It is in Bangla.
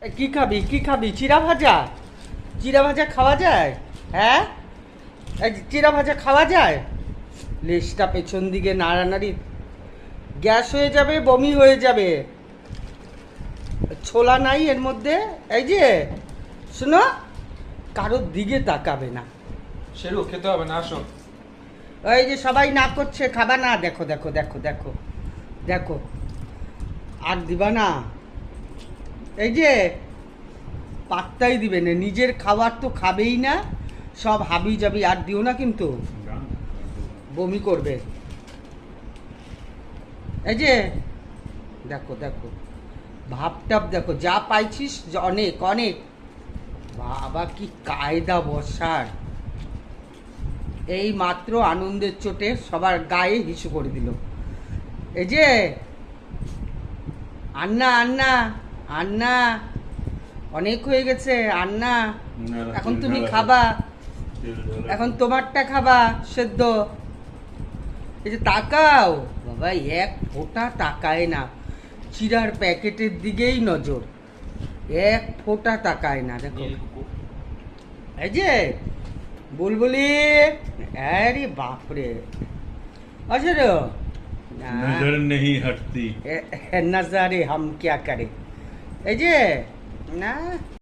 কি খাবি কি খাবি? চিড়া ভাজা? চিড়া ভাজা খাওয়া যায়? হ্যাঁ, চিড়া ভাজা খাওয়া যায়? লেজটা পেছন দিকে নাড়ানাড়ি, গ্যাস হয়ে যাবে, বমি হয়ে যাবে। ছোলা নাই এর মধ্যে? এই যে শোনো, কারোর দিকে তাকাবে না। শেরু খেতে হবে না, আসো। এই যে সবাই না করছে, খাবা না? দেখো দেখো দেখো দেখো দেখো, আর দিবা না? এই যে পাত্তাই দিবে না, নিজের খাবার তো খাবেই না, সব হাবি যাবি। আর দিও না কিন্তু, বমি করবে। এই যে দেখো দেখো, ভাবটাপ দেখো, যা পাইছিস অনেক অনেক। বাবা কি কায়দা বসার! এই মাত্র আনন্দের চোটে সবার গায়ে হিসু করে দিল। এই যে আন্না আন্না আন্না, অনেক হয়ে গেছে আন্না, এখন তুমি খাবা, এখন তোমারটা খাবা সেদ্ধ। এই যে তাকাও বাবা, এক ফোঁটা তাকায় না, চিড়ার প্যাকেটের দিকেই নজর, এক ফোঁটা তাকায় না। দেখো এই যে বুলবুলি, আরে বাপরে, আচ্ছা রে, नजर नहीं हटती। नजारे हम क्या करे। এই যে না